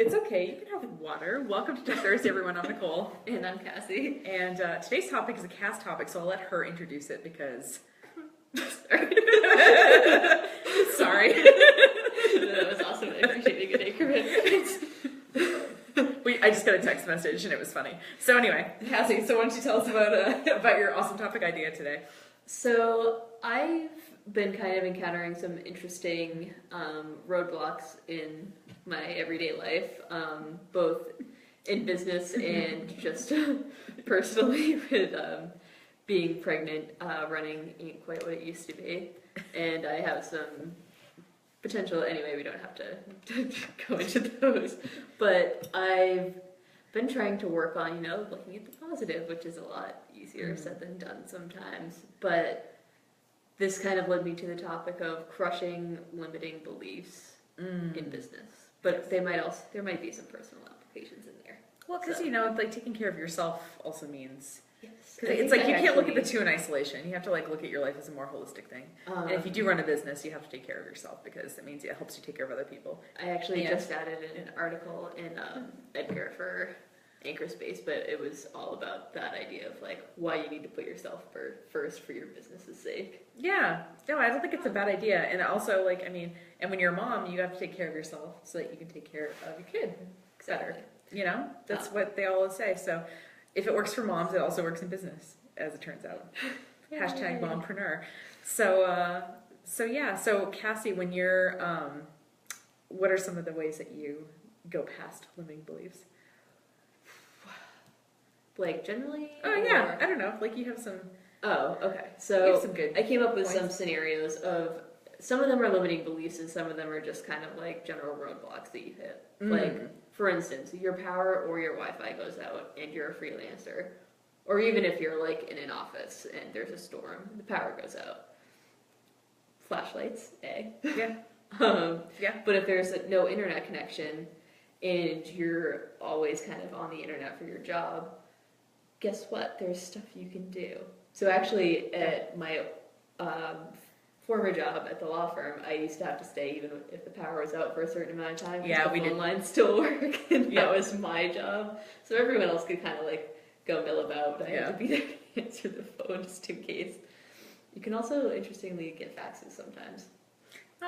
It's okay, you can have water. Welcome to Tech Thursday, everyone. I'm Nicole. And I'm Cassie. And today's topic is a Cass topic, so I'll let her introduce it because... Sorry. That was awesome. I appreciate a good increment. I just got a text message and it was funny. So anyway, Cassie, so why don't you tell us about your awesome topic idea today? So I've been kind of encountering some interesting roadblocks in my everyday life, both in business and just personally with being pregnant. Running ain't quite what it used to be, and I have some potential. Anyway, we don't have to go into those, but I've been trying to work on, looking at the positive, which is a lot easier said than done sometimes. But this kind of led me to the topic of crushing limiting beliefs in business. But there might be some personal applications in there. Well, because taking care of yourself also means. Yes. Because it's like you can't look at the two in isolation. You have to look at your life as a more holistic thing. And if you do run a business, you have to take care of yourself because it means it helps you take care of other people. I actually just added an article in Edgar for Anchor Space, but it was all about that idea of why you need to put yourself first for your business's sake. Yeah. No, I don't think it's a bad idea. And also, and when you're a mom, you have to take care of yourself so that you can take care of your kid better. That's what they always say. So if it works for moms, it also works in business, as it turns out. Hashtag mompreneur. So Cassie, when you're, what are some of the ways that you go past limiting beliefs? Generally? Oh, yeah. I don't know. You have some... Oh, okay. So some good I came up with points. some scenarios of... Some of them are limiting beliefs and some of them are just kind of general roadblocks that you hit. For instance, your power or your Wi-Fi goes out and you're a freelancer. Or even if you're in an office and there's a storm, the power goes out. Flashlights, Yeah. Yeah. But if there's no internet connection and you're always kind of on the internet for your job, guess what? There's stuff you can do. So actually, at my former job at the law firm, I used to have to stay even if the power was out for a certain amount of time. Yeah, the phone lines still work, and that was my job. So everyone else could kind of go mill about, but I had to be there to answer the phone just in case. You can also, interestingly, get faxes sometimes,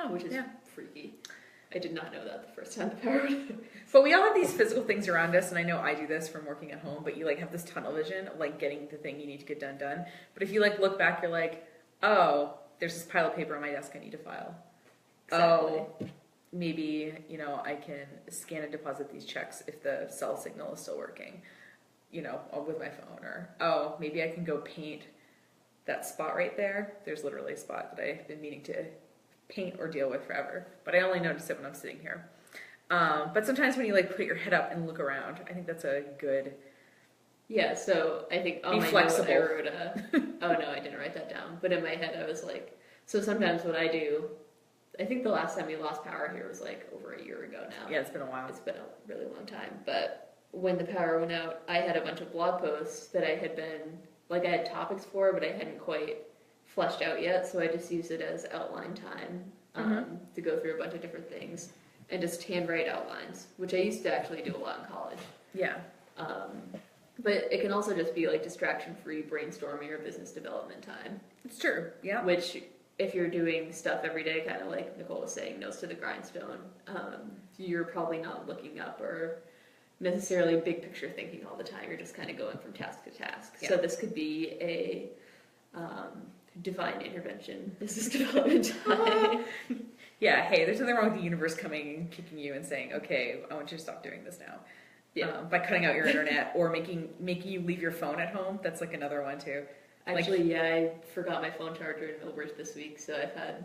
which is freaky. I did not know that the first time the power went out. But we all have these physical things around us, and I know I do this from working at home, but you have this tunnel vision of getting the thing you need to get done. But if you look back, you're oh, there's this pile of paper on my desk I need to file. Exactly. Oh, maybe, I can scan and deposit these checks if the cell signal is still working, with my phone. Or, maybe I can go paint that spot right there. There's literally a spot that I've been meaning to paint or deal with forever, but I only notice it when I'm sitting here. But sometimes when you put your head up and look around, I think that's a good... Yeah, so I think on my note I wrote oh no, I didn't write that down, but in my head I was so sometimes what I do, I think the last time we lost power here was over a year ago now. Yeah, it's been a while. It's been a really long time, but when the power went out, I had a bunch of blog posts that I had been, I had topics for, but I hadn't quite fleshed out yet, so I just used it as outline time to go through a bunch of different things and just handwrite outlines, which I used to actually do a lot in college. Yeah. But it can also just be distraction-free brainstorming or business development time. It's true, yeah. Which, if you're doing stuff every day, kind of like Nicole was saying, nose to the grindstone, you're probably not looking up or necessarily big picture thinking all the time. You're just kind of going from task to task. Yeah. So this could be a divine intervention, business development time. Yeah, hey, there's nothing wrong with the universe coming and kicking you and saying, okay, I want you to stop doing this now. Yeah. By cutting out your internet or making you leave your phone at home. That's another one too. Actually, I forgot my phone charger in Millbridge this week, so I've had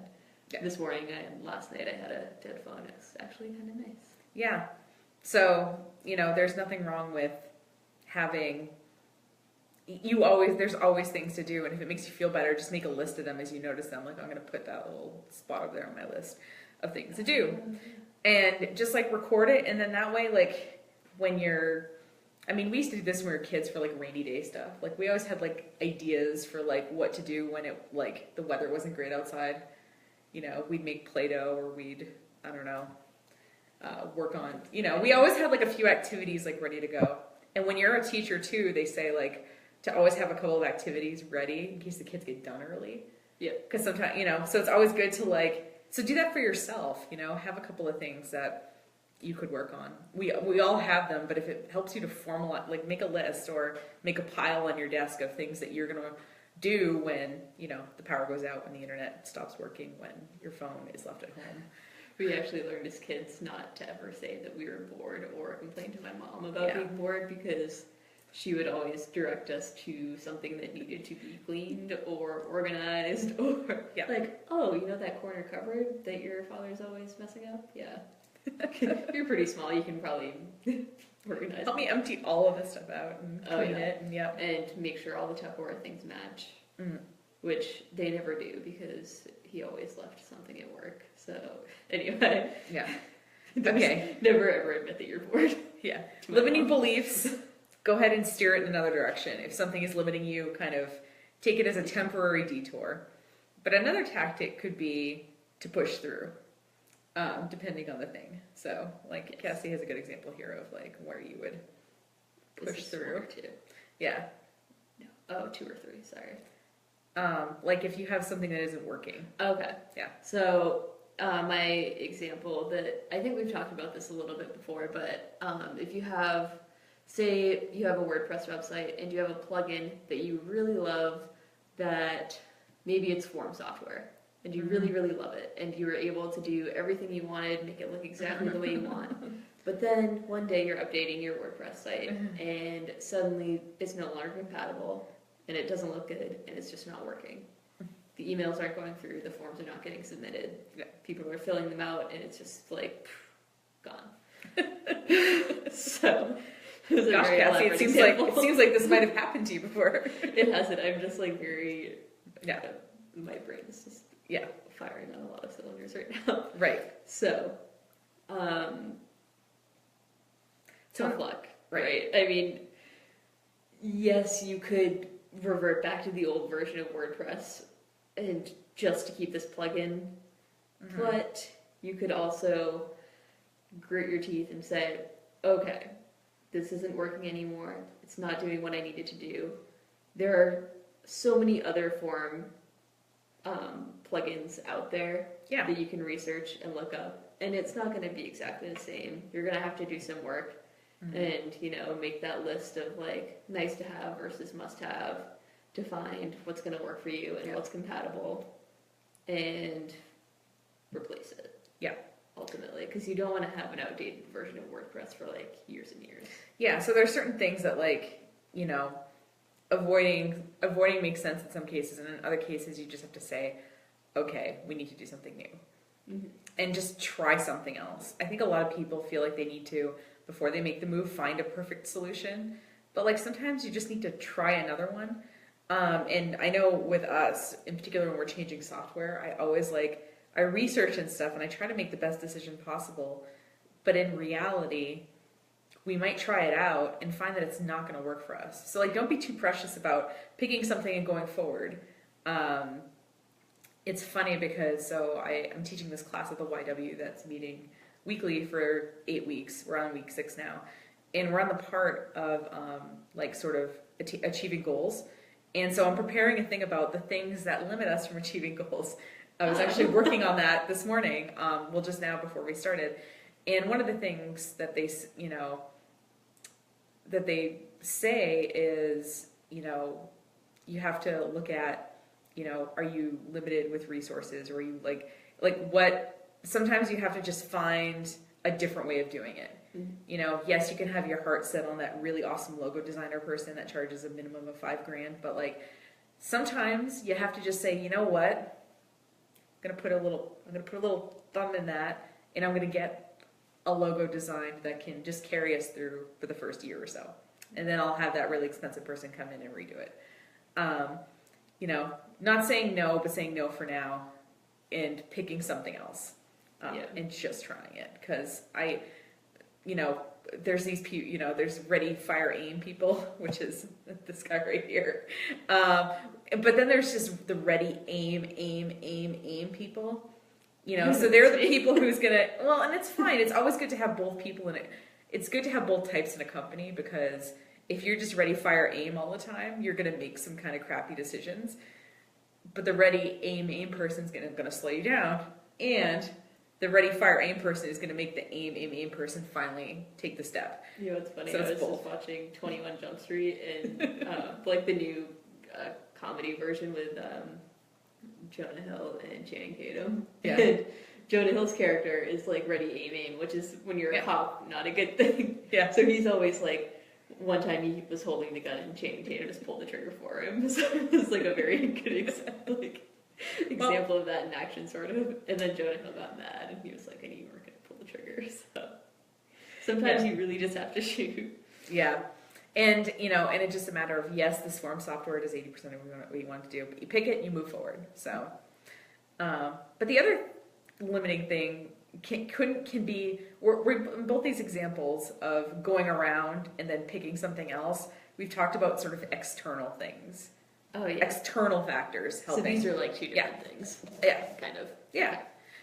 this morning and last night I had a dead phone. It's actually kind of nice. Yeah. So, there's nothing wrong with having there's always things to do, and if it makes you feel better, just make a list of them as you notice them. I'm going to put that little spot over there on my list of things to do. And just record it, and then that way when you're, we used to do this when we were kids for rainy day stuff. We always had ideas for what to do when it the weather wasn't great outside. We'd make Play-Doh or we'd, I don't know, work on. You know, we always had like a few activities like ready to go. And when you're a teacher too, they say like to always have a couple of activities ready in case the kids get done early. Yeah. Because sometimes, you know, so it's always good to like, so do that for yourself, you know, have a couple of things that you could work on. We all have them, but if it helps you to formalize, like make a list or make a pile on your desk of things that you're going to do when, you know, the power goes out, when the internet stops working, when your phone is left at home. We actually learned as kids not to ever say that we were bored or complain to my mom about being bored, because she would always direct us to something that needed to be cleaned or organized, or like, oh, you know that corner cupboard that your father's always messing up? Yeah. You're pretty small, you can probably organize Help me empty all of this stuff out and clean it, and and make sure all the Tupperware things match, which they never do because he always left something at work. So anyway, okay, never ever admit that you're bored. Limiting beliefs, go ahead and steer it in another direction. If something is limiting you, kind of take it as a temporary detour. But another tactic could be to push through, depending on the thing. So, like, Kassie has a good example here of like where you would push through. Yeah. No. Oh, 2 or 3. Sorry. Like if you have something that isn't working. Okay. Yeah. So my example that I think we've talked about this a little bit before, but if you have, say, you have a WordPress website and you have a plugin that you really love, that maybe it's form software, and you really, really love it, and you were able to do everything you wanted, make it look exactly the way you want. But then one day you're updating your WordPress site, and suddenly it's no longer compatible, and it doesn't look good, and it's just not working. The emails aren't going through, the forms are not getting submitted, people are filling them out, and it's just like, gone. So, gosh, Kassie, it seems like this might have happened to you before. It hasn't. I'm just like very, my brain is just firing on a lot of cylinders right now. Right. So, tough luck, right? I mean, yes, you could revert back to the old version of WordPress and just to keep this plugin, but you could also grit your teeth and say, okay, this isn't working anymore. It's not doing what I needed to do. There are so many other form plugins out there that you can research and look up, and it's not going to be exactly the same. You're going to have to do some work and, you know, make that list of like nice to have versus must have to find what's going to work for you and what's compatible, and replace it. Ultimately, because you don't want to have an outdated version of WordPress for like years and years. Yeah, so there's certain things that, like, you know, avoiding makes sense in some cases, and in other cases you just have to say, okay, we need to do something new. And just try something else. I think a lot of people feel like they need to, before they make the move, find a perfect solution. But like sometimes you just need to try another one. And I know with us, in particular when we're changing software, I research and stuff, and I try to make the best decision possible. But in reality, we might try it out and find that it's not going to work for us. So like, don't be too precious about picking something and going forward. It's funny because I'm teaching this class at the YW that's meeting weekly for 8 weeks. We're on week 6 now, and we're on the part of like sort of achieving goals. And so I'm preparing a thing about the things that limit us from achieving goals. I was actually working on that this morning, just now before we started. And one of the things that they say is, you know, you have to look at, you know, are you limited with resources, or are you like what, sometimes you have to just find a different way of doing it. You know, yes, you can have your heart set on that really awesome logo designer person that charges a minimum of $5,000, but like sometimes you have to just say, you know what? I'm gonna put a little thumb in that, and I'm gonna get a logo designed that can just carry us through for the first year or so, and then I'll have that really expensive person come in and redo it. You know, not saying no, but saying no for now, and picking something else, and just trying it, because you know, there's these people, you know, there's ready, fire, aim people, which is this guy right here. But then there's just the ready, aim people. You know, so they're the people who's gonna, well, and it's fine. It's always good to have both people in it. It's good to have both types in a company, because if you're just ready, fire, aim all the time, you're gonna make some kind of crappy decisions. But the ready, aim person's gonna slow you down, and the ready, fire, aim person is gonna make the aim person finally take the step. You know, it's funny. So I was both. just watching 21 Jump Street and like the new comedy version with Jonah Hill and Channing Tatum. Yeah. And Jonah Hill's character is like ready, aim, which is when you're a cop, not a good thing. Yeah. So he's always like, one time he was holding the gun and Channing Tatum just pulled the trigger for him. So it's like a very good example of that in action, sort of. And then Jonah Hill got mad and he was like, I knew you weren't going to pull the trigger. So sometimes you really just have to shoot. Yeah. And, you know, and it's just a matter of, yes, this form software does 80% of what you want to do, but you pick it and you move forward. So, but the other limiting thing can be, we're in both these examples of going around and then picking something else. We've talked about sort of external things. Oh, yeah. External factors helping. So these are like two different things. Yeah. Kind of. Yeah.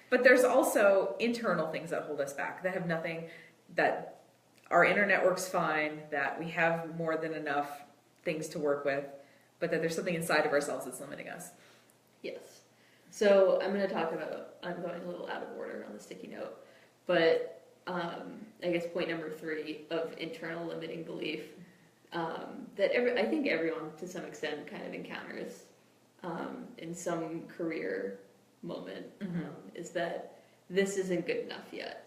But there's also internal things that hold us back, that have nothing, that our internet works fine, that we have more than enough things to work with, but that there's something inside of ourselves that's limiting us. Yes. So I'm going to talk about, I'm going a little out of order on the sticky note, but I guess point number 3 of internal limiting belief that I think everyone to some extent kind of encounters in some career moment is that this isn't good enough yet.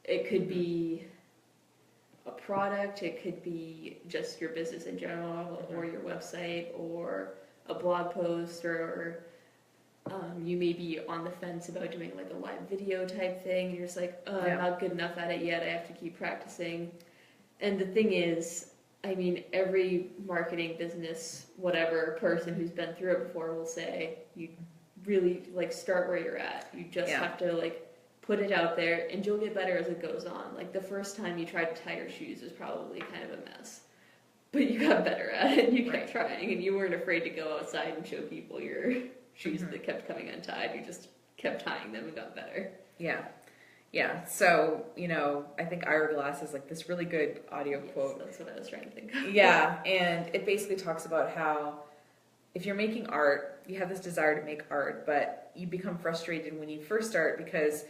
It could be a product, it could be just your business in general, or your website, or a blog post, or you may be on the fence about doing like a live video type thing, and you're just like, oh, I'm not good enough at it yet, I have to keep practicing. And the thing is, I mean, every marketing, business, whatever person who's been through it before will say, you really like start where you're at. You just have to like put it out there, and you'll get better as it goes on. Like the first time you tried to tie your shoes was probably kind of a mess, but you got better at it and you kept trying, and you weren't afraid to go outside and show people your shoes that kept coming untied. You just kept tying them and got better. Yeah. Yeah. So, you know, I think Ira Glass is like this really good audio quote. That's what I was trying to think of. Yeah. And it basically talks about how if you're making art, you have this desire to make art, but you become frustrated when you first start because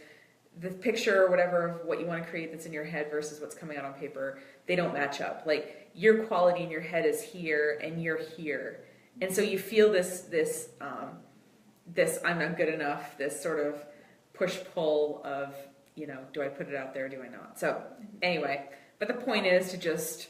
the picture or whatever of what you want to create that's in your head versus what's coming out on paper, they don't match up. Like your quality in your head is here and you're here. And so you feel this I'm not good enough, this sort of push-pull of, you know, do I put it out there or do I not? So anyway, but the point is to just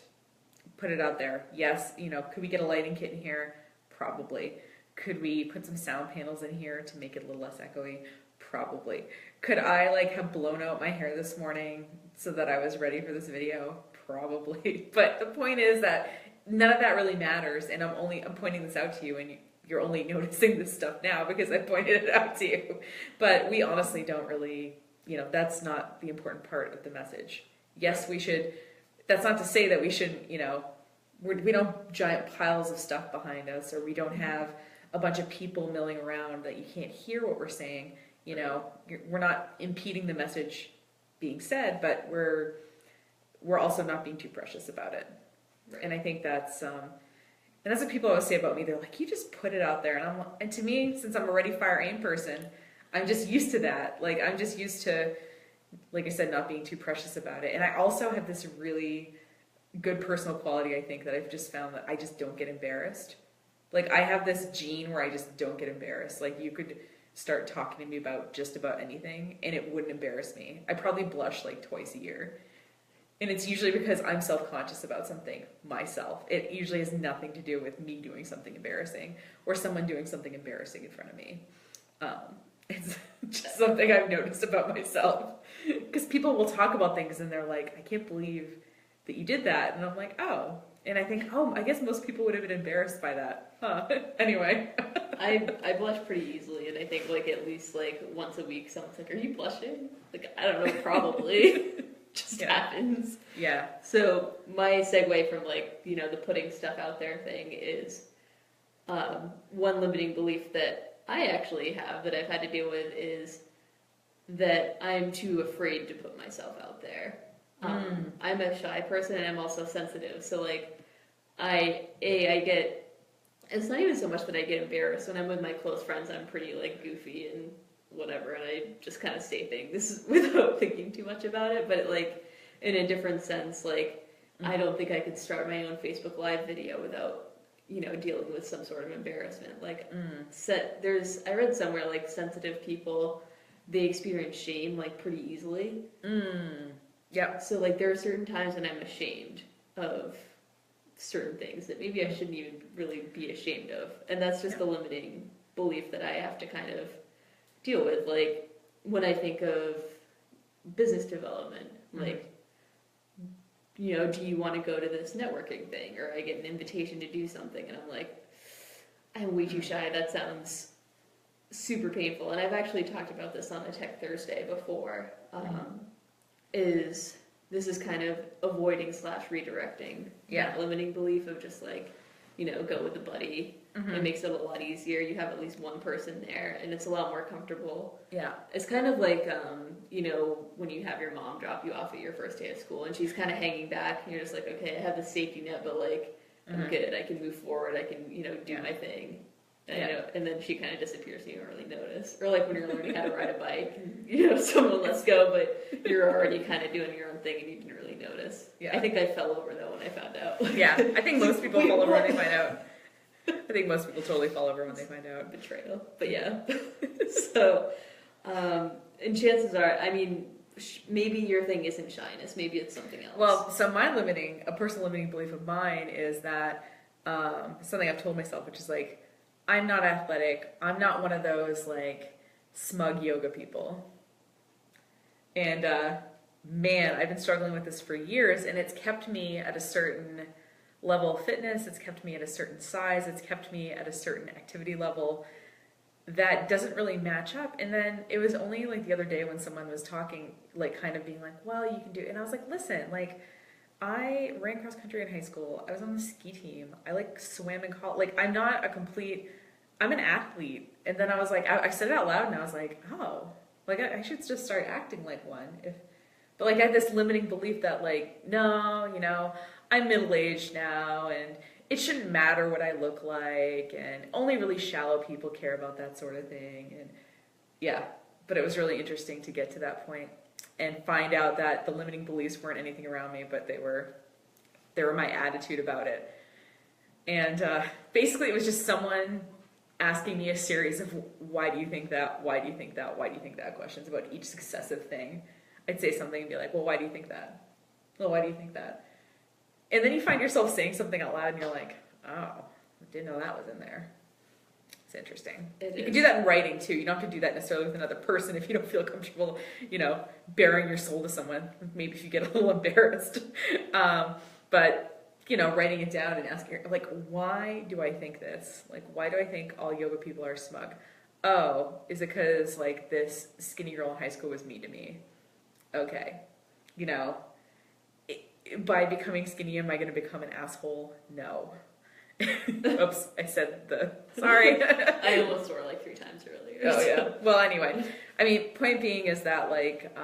put it out there. Yes, you know, could we get a lighting kit in here? Probably. Could we put some sound panels in here to make it a little less echoey? Probably. Could I like have blown out my hair this morning so that I was ready for this video? Probably. But the point is that none of that really matters, and I'm pointing this out to you, and you're only noticing this stuff now because I pointed it out to you. But we honestly don't really, you know, that's not the important part of the message. Yes, we should. That's not to say that we shouldn't, you know, we don't have giant piles of stuff behind us, or we don't have a bunch of people milling around that you can't hear what we're saying. You know, we're not impeding the message being said, but we're also not being too precious about it. Right. And I think that's and that's what people always say about me. They're like, you just put it out there, and to me, since I'm a ready, fire, aim person, I'm just used to that. Like I'm just used to, like I said, not being too precious about it. And I also have this really good personal quality, I think, that I've just found that I just don't get embarrassed. Like I have this gene where I just don't get embarrassed. Like you could start talking to me about just about anything and it wouldn't embarrass me. I probably blush like twice a year. And it's usually because I'm self-conscious about something myself. It usually has nothing to do with me doing something embarrassing or someone doing something embarrassing in front of me. It's just something I've noticed about myself. Because people will talk about things and they're like, I can't believe that you did that. And I'm like, oh. And I think, oh, I guess most people would have been embarrassed by that. Huh. Anyway. I blush pretty easily, and I think like at least like once a week someone's like, are you blushing? Like, I don't know, probably. Just happens. Yeah. So my segue from like, you know, the putting stuff out there thing is one limiting belief that I actually have that I've had to deal with is that I'm too afraid to put myself out there. I'm a shy person and I'm also sensitive. So like I get, it's not even so much that I get embarrassed. When I'm with my close friends, I'm pretty like goofy and whatever, and I just kind of say things without thinking too much about it. But like in a different sense, like I don't think I could start my own Facebook Live video without, dealing with some sort of embarrassment. Like I read somewhere like sensitive people, they experience shame like pretty easily. Yeah. So like there are certain times when I'm ashamed of certain things that maybe I shouldn't even really be ashamed of. And that's just the limiting belief that I have to kind of deal with. Like when I think of business development, like, do you want to go to this networking thing? Or I get an invitation to do something and I'm like, I'm way too shy. That sounds super painful. And I've actually talked about this on a Tech Thursday before. This is kind of avoiding / redirecting that limiting belief of just like, go with a buddy. It makes it a lot easier. You have at least one person there and it's a lot more comfortable. Yeah. It's kind of like, when you have your mom drop you off at your first day of school and she's kind of hanging back and you're just like, okay, I have the safety net, but like, I'm good. I can move forward. I can, do my thing. And then she kind of disappears and you don't really notice. Or like when you're learning how to ride a bike, someone lets go, but you're already kind of doing your own thing and you didn't really notice. Yeah. I think I fell over though when I found out. Yeah, I think most people fall over when they find out. I think most people totally fall over when they find out. Betrayal. But yeah. So, and chances are, I mean, maybe your thing isn't shyness. Maybe it's something else. Well, so a personal limiting belief of mine is that something I've told myself, which is like, I'm not athletic. I'm not one of those like smug yoga people. And man, I've been struggling with this for years, and it's kept me at a certain level of fitness. It's kept me at a certain size. It's kept me at a certain activity level that doesn't really match up. And then it was only like the other day when someone was talking, like kind of being like, well, you can do it. And I was like, listen, like I ran cross country in high school. I was on the ski team. I like swam in college. Like I'm an athlete. And then I was like, I said it out loud and I was like, oh, like I should just start acting like one. But like I had this limiting belief that like, no, I'm middle-aged now and it shouldn't matter what I look like and only really shallow people care about that sort of thing. And yeah, but it was really interesting to get to that point and find out that the limiting beliefs weren't anything around me, but they were my attitude about it. And basically it was just someone asking me a series of why do you think that, why do you think that, why do you think that questions about each successive thing. I'd say something and be like, well, why do you think that? Well, why do you think that? And then you find yourself saying something out loud and you're like, oh, I didn't know that was in there. It's interesting. You can do that in writing too. You don't have to do that necessarily with another person if you don't feel comfortable, bearing your soul to someone. Maybe if you get a little embarrassed. But, writing it down and asking, like, why do I think this? Like, why do I think all yoga people are smug? Oh, is it because, like, this skinny girl in high school was mean to me? Okay. By becoming skinny, am I going to become an asshole? No. Oops, I said sorry. I almost swore like 3 times earlier. Oh, yeah. Well, anyway. I mean, point being is that, like,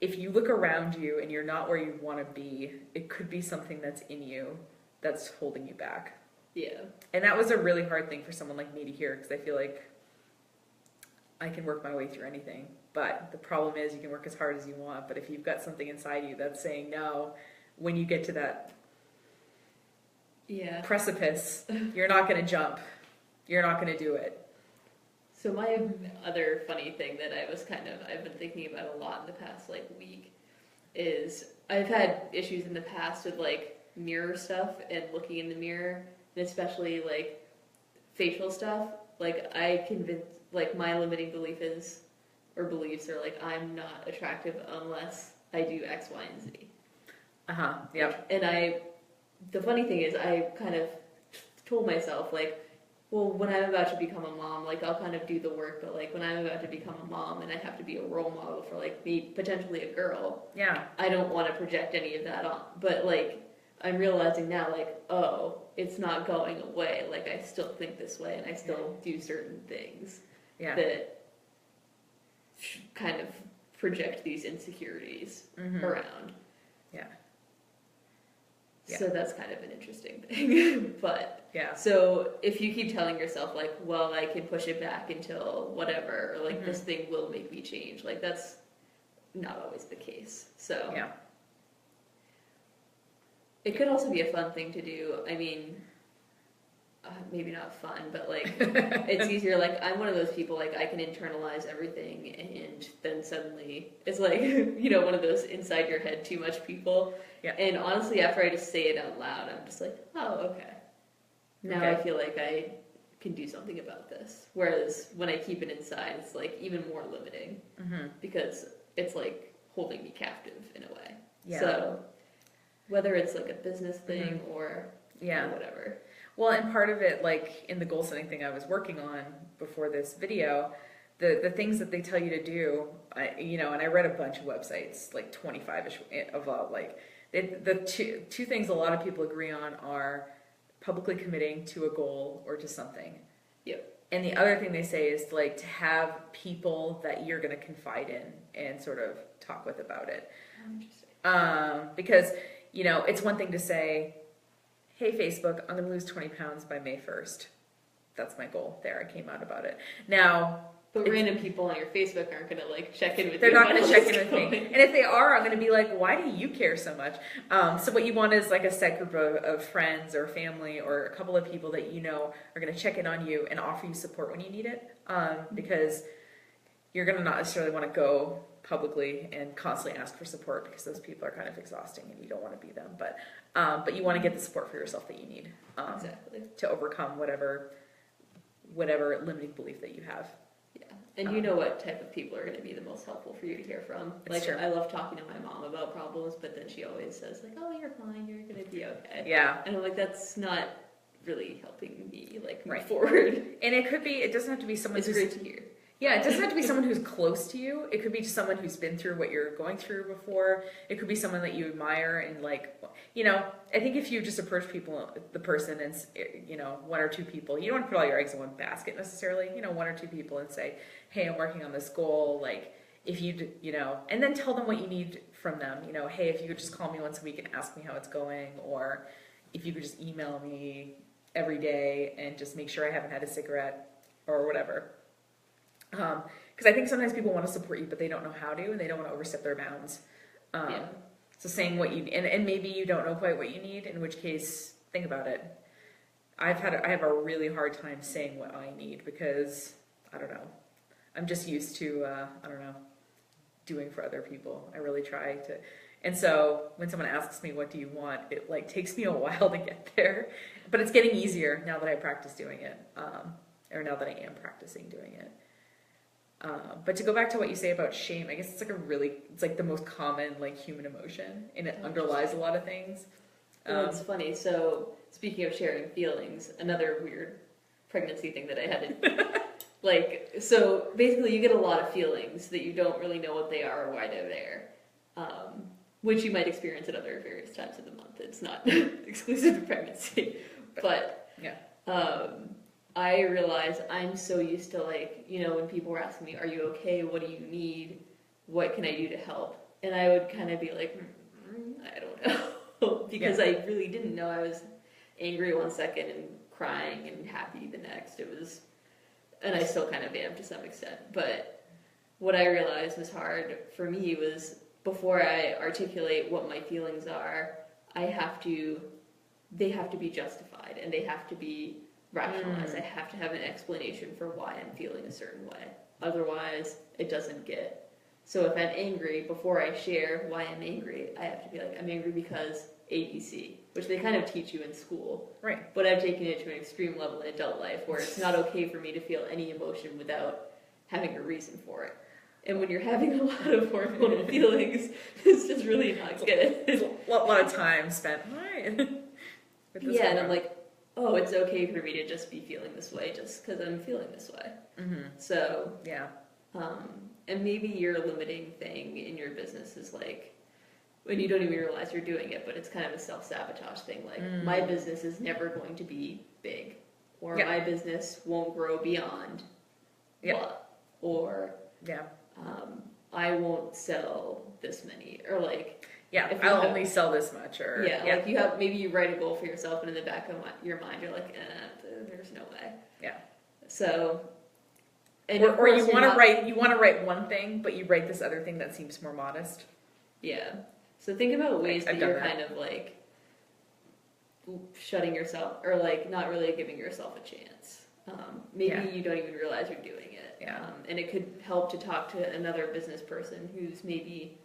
if you look around you and you're not where you want to be, it could be something that's in you that's holding you back. Yeah. And that was a really hard thing for someone like me to hear because I feel like I can work my way through anything. But the problem is you can work as hard as you want, but if you've got something inside you that's saying no, when you get to that precipice, you're not going to jump. You're not going to do it. So my other funny thing that I've been thinking about a lot in the past like week is I've had issues in the past with like mirror stuff and looking in the mirror, and especially like facial stuff. Like my limiting beliefs are like I'm not attractive unless I do X, Y, and Z. Yep. And the funny thing is I kind of told myself like, well, when I'm about to become a mom, like I'll kind of do the work, but like when I'm about to become a mom and I have to be a role model for like me, potentially a girl. Yeah. I don't want to project any of that on. But like I'm realizing now, like, oh, it's not going away. Like, I still think this way, and I still do certain things that kind of project these insecurities around. Yeah. So that's kind of an interesting thing. But so if you keep telling yourself, like, well, I can push it back until whatever, or like this thing will make me change, like, that's not always the case. So it could also be a fun thing to do. I mean, maybe not fun, but like it's easier. Like, I'm one of those people, like, I can internalize everything, and then suddenly it's like, you know, one of those inside your head too much people. Yeah. And honestly, after I just say it out loud, I'm just like, oh, okay. Now I feel like I can do something about this. Whereas when I keep it inside, it's like even more limiting because it's like holding me captive in a way. Yeah. So whether it's like a business thing or whatever. Well, and part of it, like in the goal setting thing I was working on before this video, the things that they tell you to do, and I read a bunch of websites, like 25-ish of like, the two things a lot of people agree on are publicly committing to a goal or to something. Yep. And the other thing they say is like to have people that you're going to confide in and sort of talk with about it. Interesting. Because, it's one thing to say, hey, Facebook, I'm going to lose 20 pounds by May 1st. That's my goal. There, I came out about it. Now... But random people on your Facebook aren't going to, like, check in with you. They're not going to check in with me. And if they are, I'm going to be like, why do you care so much? So what you want is, like, a set group of friends or family or a couple of people that you know are going to check in on you and offer you support when you need it. Because you're going to not necessarily want to go publicly and constantly ask for support because those people are kind of exhausting and you don't want to be them. But you want to get the support for yourself that you need to overcome whatever limiting belief that you have. And you know what type of people are going to be the most helpful for you to hear from. Like, true. I love talking to my mom about problems, but then she always says, like, oh, you're fine, you're going to be okay. Yeah. And I'm like, that's not really helping me, like, move forward. And it doesn't have to be someone who's... It's great to hear. Yeah, it doesn't have to be someone who's close to you. It could be just someone who's been through what you're going through before. It could be someone that you admire and like, I think if you just approach the person and, one or two people, you don't want to put all your eggs in one basket necessarily, one or two people and say, hey, I'm working on this goal. Like if you, and then tell them what you need from them, hey, if you could just call me once a week and ask me how it's going, or if you could just email me every day and just make sure I haven't had a cigarette or whatever. Because I think sometimes people want to support you, but they don't know how to, and they don't want to overstep their bounds. So saying what you and maybe you don't know quite what you need, in which case think about it. I have a really hard time saying what I need because I don't know. I'm just used to doing for other people. I really try to, and so when someone asks me what do you want, it like takes me a while to get there, but it's getting easier now that I practice doing it, or now that I am practicing doing it. But to go back to what you say about shame, I guess it's like the most common like human emotion, and it underlies a lot of things. Well, it's funny. So speaking of sharing feelings, another weird pregnancy thing that I had to so basically you get a lot of feelings that you don't really know what they are or why they're there, which you might experience at other various times of the month. It's not exclusive to pregnancy, but I realize I'm so used to when people were asking me, are you okay? What do you need? What can I do to help? And I would kind of be like, I don't know. Because I really didn't know. I was angry one second and crying and happy the next. And I still kind of am to some extent. But what I realized was hard for me was before I articulate what my feelings are, they have to be justified and they have to be rationalized. I have to have an explanation for why I'm feeling a certain way. Otherwise, it doesn't get. So if I'm angry, before I share why I'm angry, I have to be like, I'm angry because ABC, which they kind of teach you in school. Right. But I've taken it to an extreme level in adult life where it's not okay for me to feel any emotion without having a reason for it. And when you're having a lot of hormonal feelings, it's just really not good. It's a lot of time spent. Yeah, and I'm like, oh, it's okay for me to just be feeling this way just because I'm feeling this way. Mm-hmm. So, and maybe your limiting thing in your business is like, when you don't even realize you're doing it, but it's kind of a self-sabotage thing. Like, my business is never going to be big, or my business won't grow beyond what, or I won't sell this many, or like, I'll only sell this much, or like you have, maybe you write a goal for yourself, and in the back of your mind, you're like, there's no way. So, and or you want to write one thing, but you write this other thing that seems more modest. So think about ways that you're kind of like shutting yourself, or like not really giving yourself a chance. Maybe you don't even realize you're doing it. And it could help to talk to another business person who's maybe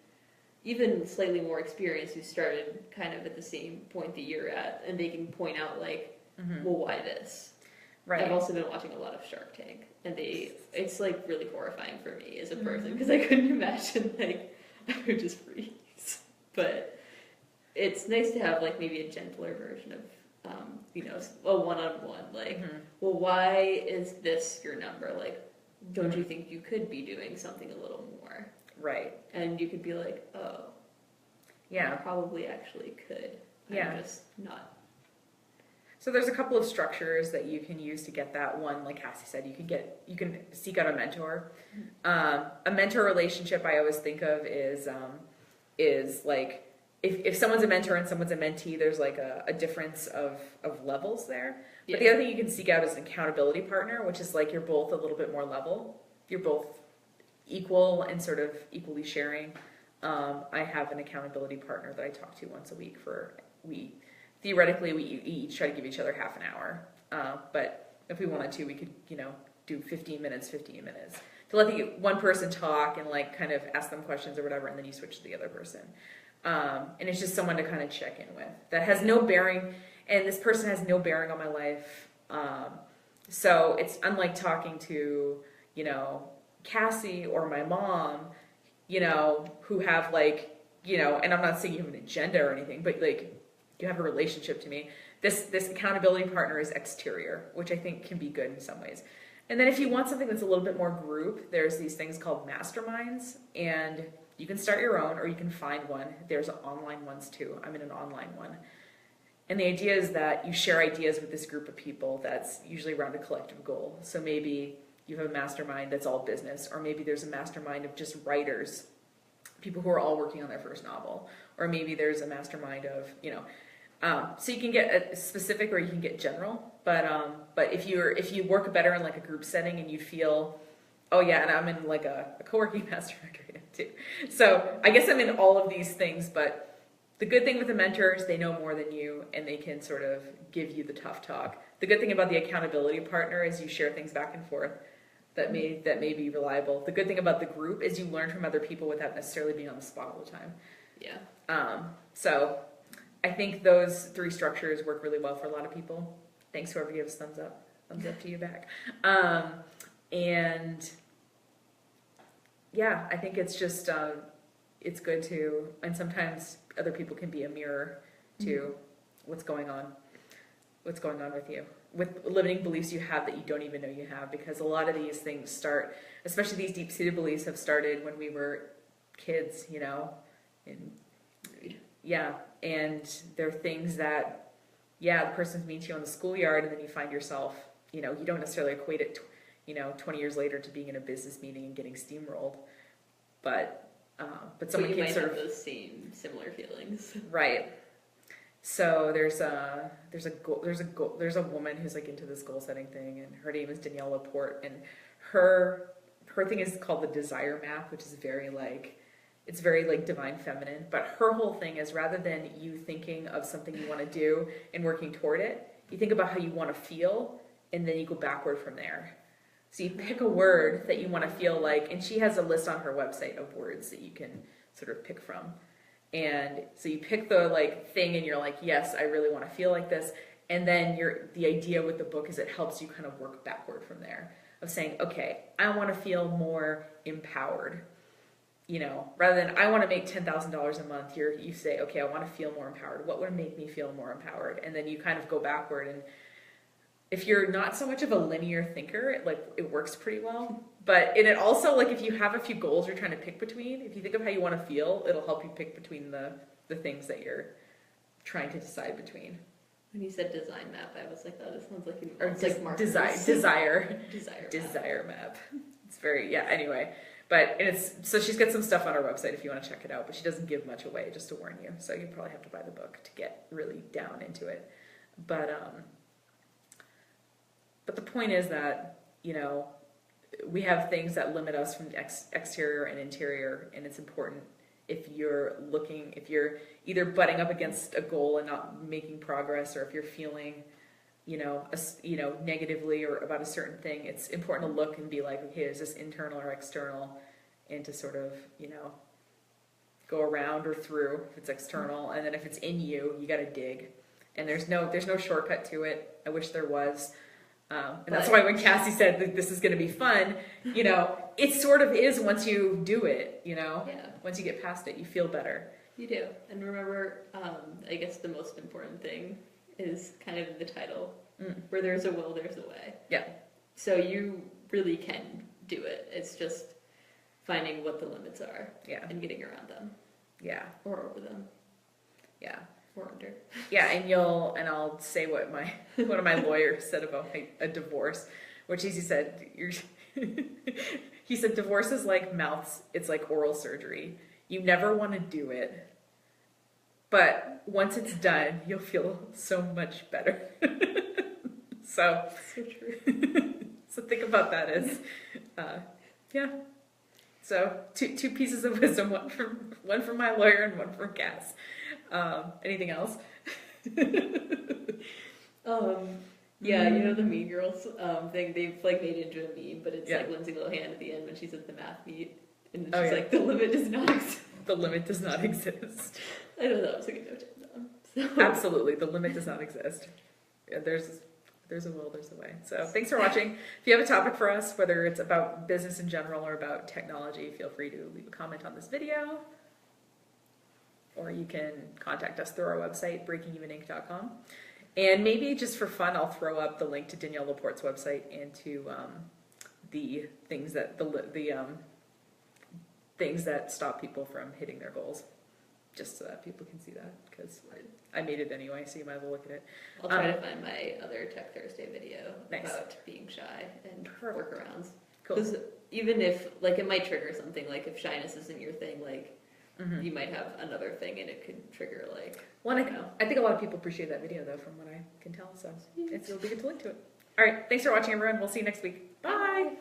even slightly more experienced, who started kind of at the same point that you're at, and they can point out like, well, why this? Right. I've also been watching a lot of Shark Tank, and it's like really horrifying for me as a person, because I couldn't imagine, like, I would just freeze. But it's nice to have like maybe a gentler version of, a one-on-one, like, well, why is this your number? Like, don't you think you could be doing something a little more? Right. And you could be like, oh, I probably actually could. I'm just not. So there's a couple of structures that you can use to get that. One, like Kassie said, you can seek out a mentor. A mentor relationship I always think of is like, if someone's a mentor and someone's a mentee, there's like a difference of levels there. But the other thing you can seek out is an accountability partner, which is like you're both a little bit more level. You're both equal and sort of equally sharing. I have an accountability partner that I talk to once a week theoretically, we each try to give each other half an hour. But if we wanted to, we could, do 15 minutes to let the one person talk and like kind of ask them questions or whatever, and then you switch to the other person. And it's just someone to kind of check in with that has no bearing, and this person has no bearing on my life. So it's unlike talking to, Kassie or my mom, who have like, and I'm not saying you have an agenda or anything, but like, you have a relationship to me. This accountability partner is exterior, which I think can be good in some ways. And then if you want something that's a little bit more group, there's these things called masterminds, and you can start your own or you can find one. There's online ones too. I'm in an online one. And the idea is that you share ideas with this group of people that's usually around a collective goal. So maybe you have a mastermind that's all business, or maybe there's a mastermind of just writers, people who are all working on their first novel, or maybe there's a mastermind of, so you can get a specific or you can get general, but if you work better in like a group setting and you feel, oh yeah, and I'm in like a co-working mastermind right now too. So I guess I'm in all of these things, but the good thing with the mentors, they know more than you and they can sort of give you the tough talk. The good thing about the accountability partner is you share things back and forth that may be reliable. The good thing about the group is you learn from other people without necessarily being on the spot all the time. So I think those three structures work really well for a lot of people. Thanks, whoever gives thumbs up. Thumbs up to you back. And yeah, I think it's just, it's good to, and sometimes other people can be a mirror to what's going on with you, with limiting beliefs you have that you don't even know you have, because a lot of these things start, especially these deep-seated beliefs have started when we were kids, and and they're things that, the person's mean to you on the schoolyard, and then you find yourself, you don't necessarily equate it, 20 years later to being in a business meeting and getting steamrolled, but someone you can might sort have of those similar feelings, right. So there's a woman who's like into this goal setting thing, and her name is Danielle Laporte, and her thing is called the Desire Map, which is very like divine feminine. But her whole thing is, rather than you thinking of something you want to do and working toward it, you think about how you want to feel, and then you go backward from there. So you pick a word that you want to feel like, and she has a list on her website of words that you can sort of pick from. And so you pick the like thing and you're like, yes, I really want to feel like this. And then the idea with the book is it helps you kind of work backward from there, of saying, okay, I want to feel more empowered. Rather than I want to make $10,000 a month, you say, okay, I want to feel more empowered. What would make me feel more empowered? And then you kind of go backward. And if you're not so much of a linear thinker, it works pretty well. and it also, like, if you have a few goals you're trying to pick between, if you think of how you want to feel, it'll help you pick between the things that you're trying to decide between. When you said design map, I was like, oh, this sounds like desire map. It's very, yeah, anyway. But so she's got some stuff on her website if you want to check it out, but she doesn't give much away, just to warn you. So you probably have to buy the book to get really down into it. But the point is that, you know, we have things that limit us from exterior and interior, and it's important if you're either butting up against a goal and not making progress, or if you're feeling, negatively or about a certain thing, it's important to look and be like, okay, is this internal or external? And to sort of, go around or through if it's external, and then if it's in you, you got to dig. And there's no shortcut to it. I wish there was. And that's why when Kassie said that this is going to be fun, it sort of is once you do it, Yeah. Once you get past it, you feel better. You do. And remember, I guess the most important thing is kind of the title. Where there's a will, there's a way. Yeah. So you really can do it. It's just finding what the limits are. Yeah. And getting around them. Yeah. Or over them. Yeah. Or under. Yeah, and I'll say what one of my lawyers said about a divorce, which is he said divorce is like mouths, it's like oral surgery. You never want to do it, but once it's done, you'll feel so much better. So true. So think about that as yeah. So two pieces of wisdom, one from my lawyer and one from Cass. Anything else? Yeah, the Mean Girls thing, they've like made it into a meme, but it's like Lindsay Lohan at the end when she's at the math meet, and she's like, the limit does not exist. The limit does not exist. I know that was a good note to end on. So. Absolutely, the limit does not exist. Yeah, there's a will, there's a way. So thanks for watching. If you have a topic for us, whether it's about business in general or about technology, feel free to leave a comment on this video. Or you can contact us through our website, breakingeveninc.com. And maybe just for fun, I'll throw up the link to Danielle Laporte's website and to the things that things that stop people from hitting their goals, just so that people can see that, because I made it anyway, so you might as well look at it. I'll try to find my other Tech Thursday video about being shy and workarounds. Cool. Because even if, like, it might trigger something, like if shyness isn't your thing, like, you might have another thing and it could trigger, like, I think a lot of people appreciate that video, though, from what I can tell, so it'll be good to link to it. All right, thanks for watching, everyone. We'll see you next week. Bye!